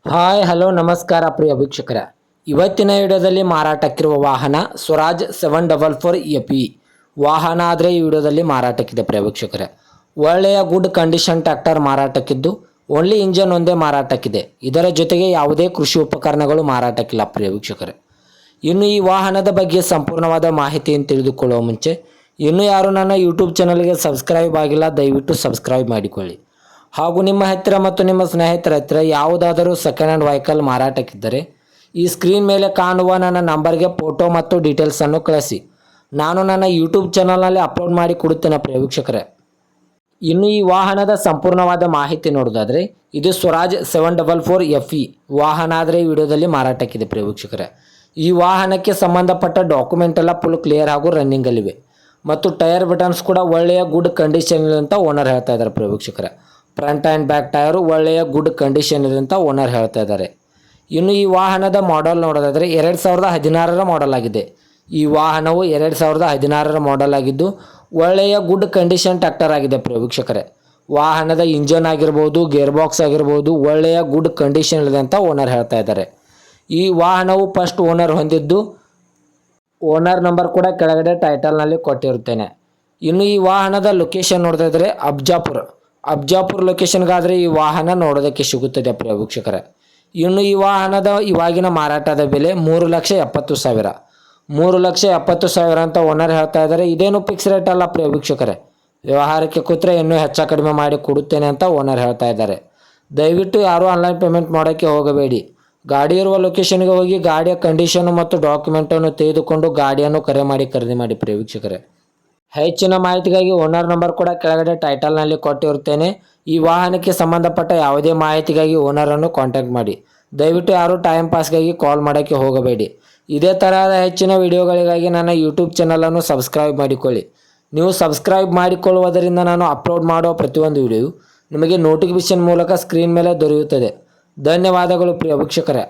Hi hello ನಮಸ್ಕಾರ ಪ್ರಿಯ ವೀಕ್ಷಕರೇ. ಇವತ್ತಿನ ವಿಡಿಯೋದಲ್ಲಿ ಮಾರಾಟಕ್ಕಿರುವ ವಾಹನ ಸ್ವರಾಜ್ 744 ಎಪಿ ವಾಹನ ಆದರೆ ಈ ವಿಡಿಯೋದಲ್ಲಿ ಮಾರಾಟಕ್ಕಿದೆ ಪ್ರಿಯ ವೀಕ್ಷಕರೇ. ಒಳ್ಳೆಯ ಗುಡ್ ಕಂಡೀಷನ್ ಟ್ರ್ಯಾಕ್ಟರ್ ಮಾರಾಟಕ್ಕಿದ್ದು ಓನ್ಲಿ ಇಂಜನ್ ಒಂದೇ ಮಾರಾಟಕ್ಕಿದೆ. ಇದರ ಜೊತೆಗೆ ಯಾವುದೇ ಕೃಷಿ ಉಪಕರಣಗಳು ಮಾರಾಟಕ್ಕಿಲ್ಲ ಪ್ರಿಯ ವೀಕ್ಷಕರೇ. ಇನ್ನು ಈ ವಾಹನದ ಬಗ್ಗೆ ಸಂಪೂರ್ಣವಾದ ಮಾಹಿತಿಯನ್ನು ತಿಳಿದುಕೊಳ್ಳುವ ಮುಂಚೆ ಇನ್ನೂ ಯಾರು ನನ್ನ ಯೂಟ್ಯೂಬ್ ಚಾನಲ್ಗೆ ಸಬ್ಸ್ಕ್ರೈಬ್ ಆಗಿಲ್ಲ, ದಯವಿಟ್ಟು ಸಬ್ಸ್ಕ್ರೈಬ್ ಮಾಡಿಕೊಳ್ಳಿ. ಹಾಗೂ ನಿಮ್ಮ ಹತ್ತಿರ ಮತ್ತು ನಿಮ್ಮ ಸ್ನೇಹಿತರ ಹತ್ತಿರ ಯಾವುದಾದರೂ ಸೆಕೆಂಡ್ ಹ್ಯಾಂಡ್ ವೆಹಿಕಲ್ ಮಾರಾಟಕ್ಕಿದ್ದರೆ ಈ ಸ್ಕ್ರೀನ್ ಮೇಲೆ ಕಾಣುವ ನನ್ನ ನಂಬರ್ಗೆ ಫೋಟೋ ಮತ್ತು ಡೀಟೇಲ್ಸನ್ನು ಕಳಿಸಿ. ನಾನು ನನ್ನ ಯೂಟ್ಯೂಬ್ ಚಾನಲ್ನಲ್ಲಿ ಅಪ್ಲೋಡ್ ಮಾಡಿ ಕೊಡುತ್ತೇನೆ ಪ್ರಿಯ ವೀಕ್ಷಕರೇ. ಇನ್ನು ಈ ವಾಹನದ ಸಂಪೂರ್ಣವಾದ ಮಾಹಿತಿ ನೋಡೋದಾದರೆ ಇದು ಸ್ವರಾಜ್ 744 ಎಫ್ ವಾಹನ ಆದರೆ ಈ ವಿಡಿಯೋದಲ್ಲಿ ಮಾರಾಟಕ್ಕಿದೆ ಪ್ರಿಯ ವೀಕ್ಷಕರೇ. ಈ ವಾಹನಕ್ಕೆ ಸಂಬಂಧಪಟ್ಟ ಡಾಕ್ಯುಮೆಂಟ್ ಎಲ್ಲ ಫುಲ್ ಕ್ಲಿಯರ್ ಹಾಗೂ ರನ್ನಿಂಗಲ್ಲಿವೆ ಮತ್ತು ಟೈರ್ ಬಟನ್ಸ್ ಕೂಡ ಒಳ್ಳೆಯ ಗುಡ್ ಕಂಡೀಷನ್ ಅಂತ ಓನರ್ ಹೇಳ್ತಾ ಇದ್ದಾರೆ ಪ್ರಿಯ ವೀಕ್ಷಕರೇ. ಫ್ರಂಟ್ ಆ್ಯಂಡ್ ಬ್ಯಾಕ್ ಟೈರು ಒಳ್ಳೆಯ ಗುಡ್ ಕಂಡೀಷನ್ ಇದೆ ಅಂತ ಓನರ್ ಹೇಳ್ತಾ ಇದ್ದಾರೆ. ಇನ್ನು ಈ ವಾಹನದ ಮಾಡೆಲ್ ನೋಡೋದಾದರೆ 2016ರ ಮಾಡೆಲ್ ಆಗಿದೆ. ಈ ವಾಹನವು 2016ರ ಮಾಡೆಲ್ ಆಗಿದ್ದು ಒಳ್ಳೆಯ ಗುಡ್ ಕಂಡೀಷನ್ ಟ್ರ್ಯಾಕ್ಟರ್ ಆಗಿದೆ ಪ್ರಿಯ ವೀಕ್ಷಕರೇ. ವಾಹನದ ಇಂಜನ್ ಆಗಿರ್ಬೋದು, ಗೇರ್ ಬಾಕ್ಸ್ ಆಗಿರ್ಬೋದು ಒಳ್ಳೆಯ ಗುಡ್ ಕಂಡೀಷನ್ ಇದೆ ಅಂತ ಓನರ್ ಹೇಳ್ತಾ ಇದ್ದಾರೆ. ಈ ವಾಹನವು ಫಸ್ಟ್ ಓನರ್ ಹೊಂದಿದ್ದು ಓನರ್ ನಂಬರ್ ಕೂಡ ಕೆಳಗಡೆ ಟೈಟಲ್ನಲ್ಲಿ ಕೊಟ್ಟಿರುತ್ತೇನೆ. ಇನ್ನು ಈ ವಾಹನದ ಲೊಕೇಶನ್ ನೋಡೋದಾದರೆ ಅಬ್ಜಾಪುರ್ ಲೊಕೇಶನ್ಗಾದರೆ ಈ ವಾಹನ ನೋಡೋದಕ್ಕೆ ಸಿಗುತ್ತದೆ ಪ್ರಿಯ ವೀಕ್ಷಕರೇ. ಇನ್ನು ಈ ವಾಹನದ ಇವಾಗಿನ ಮಾರಾಟದ ಬೆಲೆ 3,70,000 3,70,000 ಅಂತ ಓನರ್ ಹೇಳ್ತಾ ಇದ್ದಾರೆ. ಇದೇನು ಫಿಕ್ಸ್ ರೇಟ್ ಅಲ್ಲ ಪ್ರಿಯ ವೀಕ್ಷಕರೇ. ವ್ಯವಹಾರಕ್ಕೆ ಕೂತ್ರೆ ಇನ್ನೂ ಹೆಚ್ಚು ಕಡಿಮೆ ಮಾಡಿ ಕೊಡುತ್ತೇನೆ ಅಂತ ಓನರ್ ಹೇಳ್ತಾ ಇದ್ದಾರೆ. ದಯವಿಟ್ಟು ಯಾರೂ ಆನ್ಲೈನ್ ಪೇಮೆಂಟ್ ಮಾಡೋಕ್ಕೆ ಹೋಗಬೇಡಿ. ಗಾಡಿ ಇರುವ ಲೊಕೇಶನ್ಗೆ ಹೋಗಿ ಗಾಡಿಯ ಕಂಡೀಷನು ಮತ್ತು ಡಾಕ್ಯುಮೆಂಟನ್ನು ತೆಗೆದುಕೊಂಡು ಗಾಡಿಯನ್ನು ಕರೆ ಮಾಡಿ ಖರೀದಿ ಮಾಡಿ ಪ್ರಿಯ ವೀಕ್ಷಕರೇ. ಹೆಚ್ಚಿನ ಮಾಹಿತಿಗಾಗಿ ಓನರ್ ನಂಬರ್ ಕೂಡ ಕೆಳಗಡೆ ಟೈಟಲ್ನಲ್ಲಿ ಕೊಟ್ಟಿರುತ್ತೇನೆ. ಈ ವಾಹನಕ್ಕೆ ಸಂಬಂಧಪಟ್ಟ ಯಾವುದೇ ಮಾಹಿತಿಗಾಗಿ ಓನರನ್ನು ಕಾಂಟ್ಯಾಕ್ಟ್ ಮಾಡಿ. ದಯವಿಟ್ಟು ಯಾರೂ ಟೈಮ್ ಪಾಸ್ಗಾಗಿ ಕಾಲ್ ಮಾಡೋಕ್ಕೆ ಹೋಗಬೇಡಿ. ಇದೇ ತರಹದ ಹೆಚ್ಚಿನ ವಿಡಿಯೋಗಳಿಗಾಗಿ ನನ್ನ ಯೂಟ್ಯೂಬ್ ಚಾನಲನ್ನು ಸಬ್ಸ್ಕ್ರೈಬ್ ಮಾಡಿಕೊಳ್ಳಿ. ನೀವು ಸಬ್ಸ್ಕ್ರೈಬ್ ಮಾಡಿಕೊಳ್ಳುವುದರಿಂದ ನಾನು ಅಪ್ಲೋಡ್ ಮಾಡುವ ಪ್ರತಿಯೊಂದು ವಿಡಿಯೋ ನಿಮಗೆ ನೋಟಿಫಿಕೇಷನ್ ಮೂಲಕ ಸ್ಕ್ರೀನ್ ಮೇಲೆ ದೊರೆಯುತ್ತದೆ. ಧನ್ಯವಾದಗಳು ಪ್ರಿಯ ವೀಕ್ಷಕರೇ.